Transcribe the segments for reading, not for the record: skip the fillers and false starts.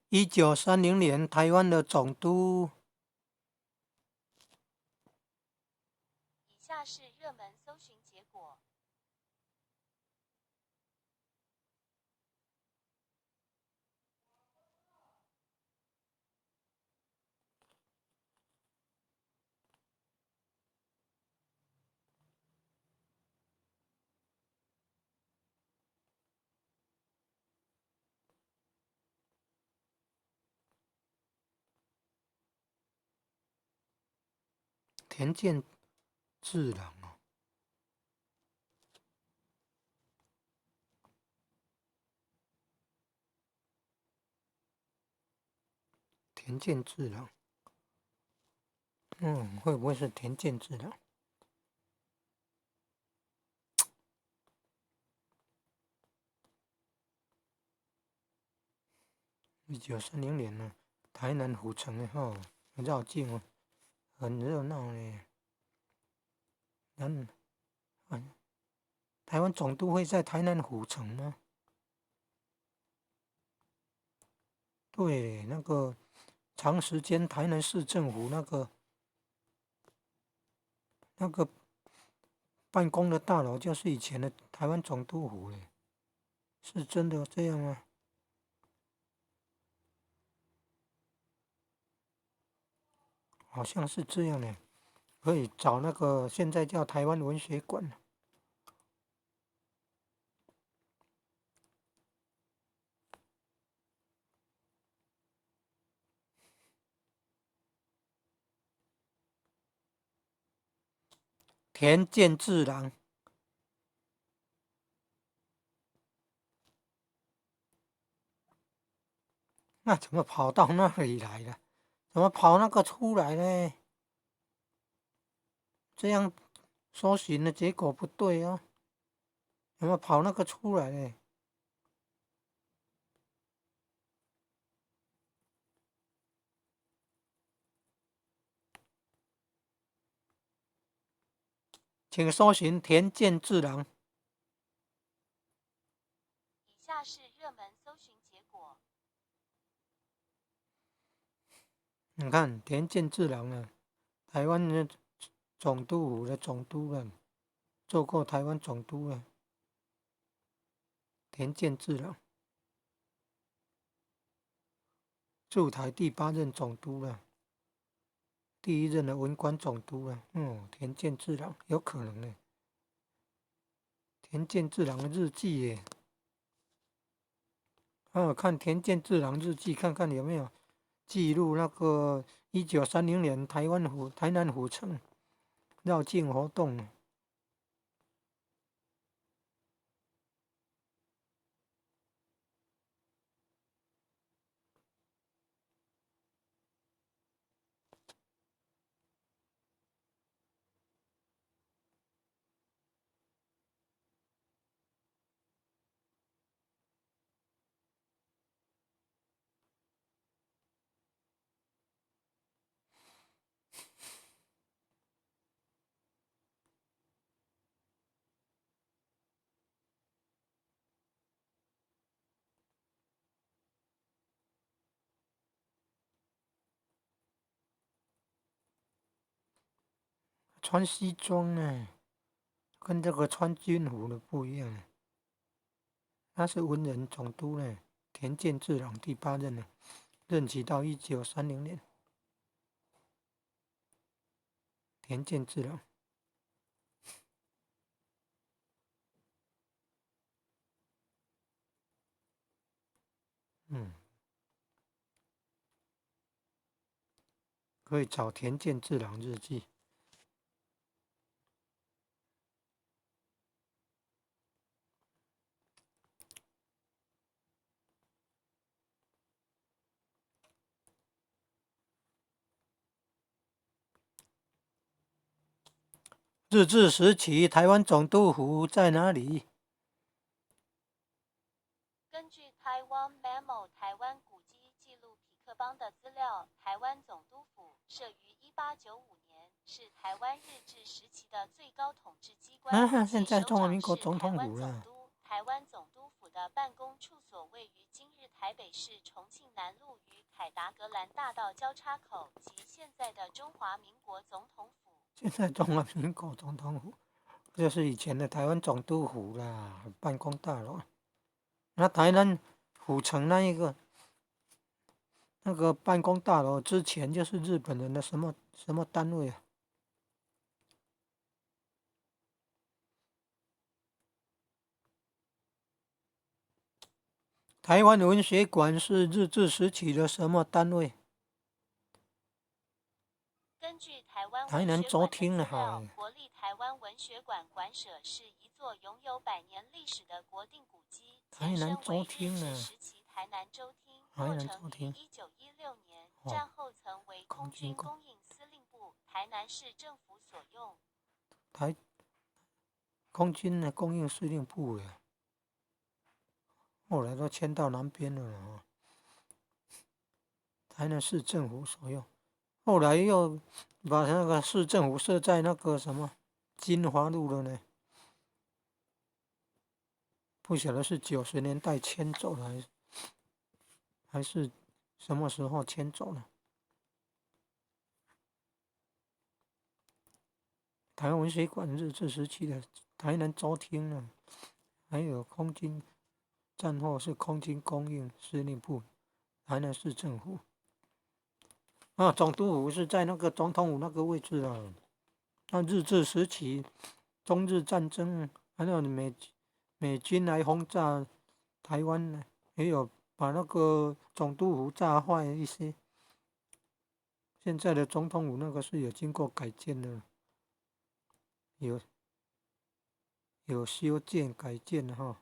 1930年台湾的总督。以下是热门搜寻结果。田健治郎哦，田健治郎，会不会是田健治郎？1930年呢，台南府城的很绕境哦，很热闹呢。台湾总督会在台南府城吗？对，那个长时间台南市政府那个办公的大楼，就是以前的台湾总督府嘞，是真的这样吗？好像是这样嘞，可以找那个现在叫台湾文学馆。田健治郎，那怎么跑到那里来了？怎么跑那个出来呢？这样搜寻的结果不对哦，怎么跑那个出来呢？请搜寻田健治郎。以下是热门搜寻结果。你看田健治郎啊，台湾的总督府的总督啊，做过台湾总督啊，田健治郎，驻台第8任总督啊，第1任的文官总督啊，田健治郎有可能呢。田健治郎的日记耶，看田健治郎日记，看看有没有记录那个1930年台南府城绕境活动。穿西装呢，跟这个穿军服的不一样。他是文人总督呢，田健治郎第8任呢，任期到1930年。田健治郎，可以找田健治郎日记。日治时期台湾总督府在哪里？根据台湾 Memo 台湾古迹记录痞客邦的资料，台湾总督府设于1895年，是台湾日治时期的最高统治机关。现在中华民国总统府了。台湾总督府府的办公处所位于今日台北市重庆南路与凯达格兰大道交叉口及现在的中华民国总统府。现在中华民国总统府就是以前的台湾总督府啦，办公大楼。那台南府城那个办公大楼之前就是日本人的什么单位啊？台湾文学馆是日治时期的什么单位？根据台湾台南文学馆的州厅资料，了国立台湾文学馆馆舍是一座拥有100年历史的国定古迹，前身为日治时期台南州厅，落成于1916年，战后曾为空军供应司令部、台南市政府所用。空军的供应司令部呀，后来都迁到南边了啊。台南市政府所用，后来又把那个市政府设在那个什么金华路了呢？不晓得是90年代迁走了，还是什么时候迁走了？台湾文学馆日治时期的台南州厅啊，还有空军战后是空军供应司令部，台南市政府。总督府是在那个总统府那个位置啊。那日治时期，中日战争，还有美军来轰炸台湾呢，也有把那个总督府炸坏一些。现在的总统府那个是有经过改建的，有修建改建的哈。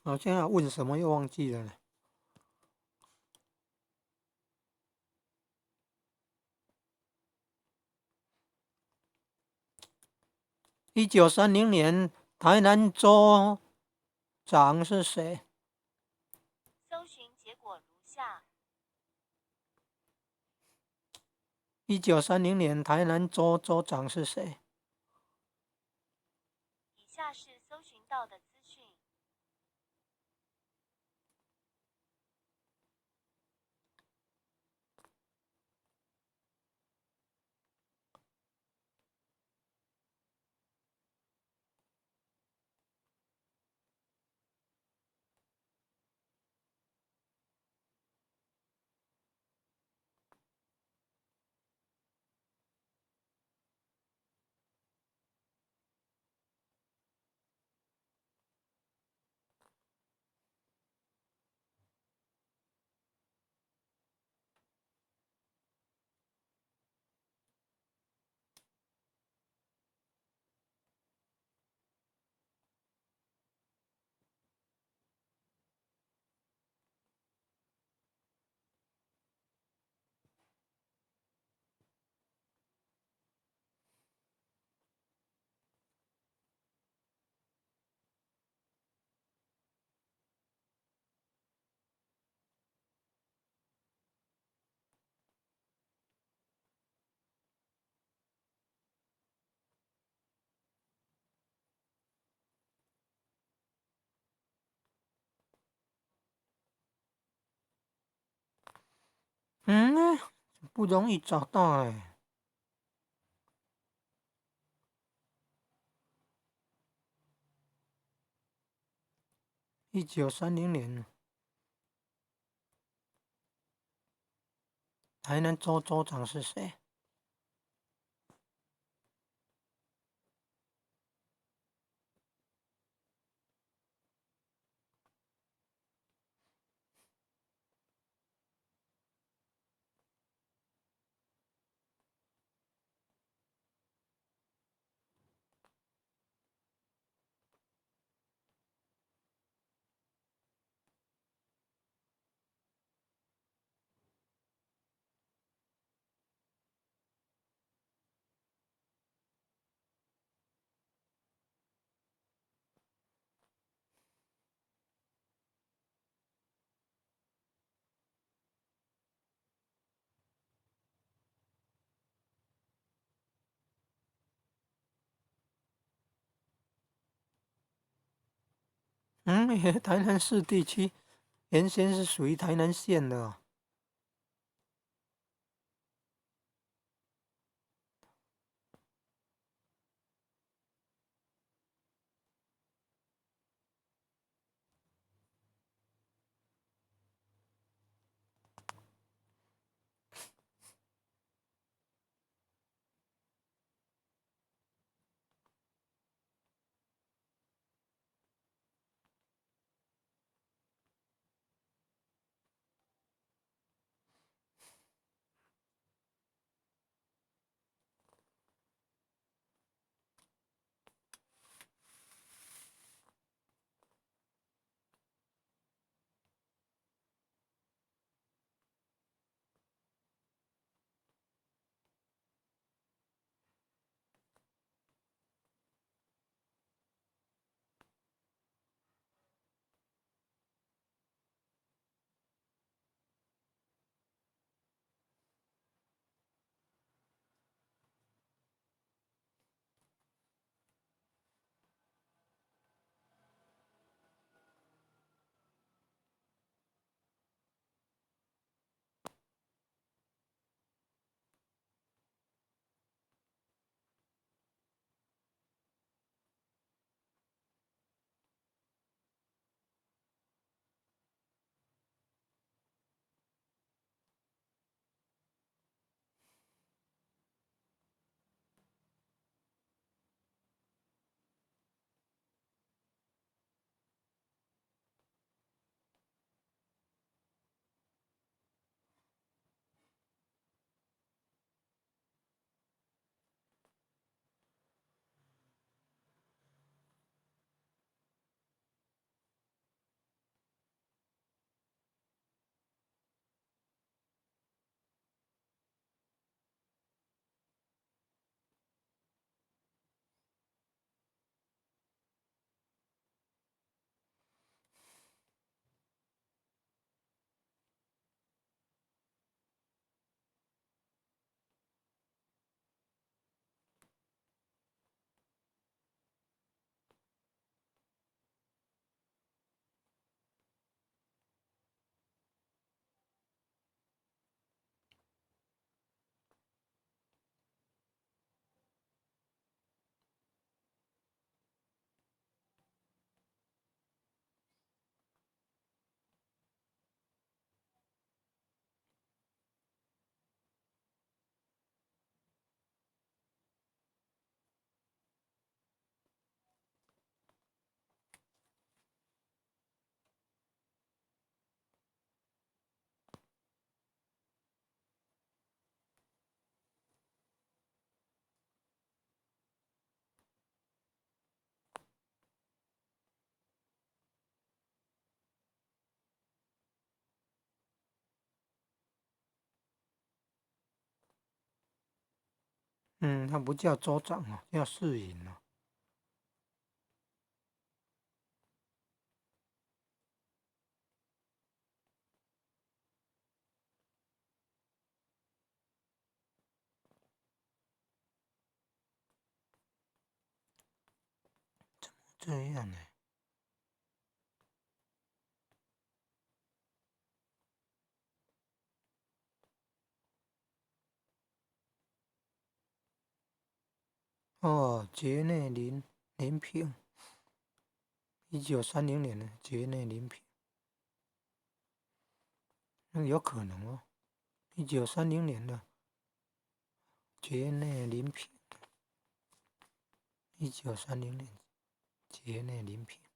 好像要问什么又忘记了呢。1930年，台南州长是谁？搜寻结果如下。1930年，台南州州长是谁？以下是搜寻到的资讯。不容易找到哎。1930年，台南州州长是谁？台南市地区原先是属于台南县的哦。他不叫州长哦，叫市营哦。这样呢？哦，杰内林平，1930年的杰内林平，那有可能哦。1930年的杰内林平，1930年杰内林平。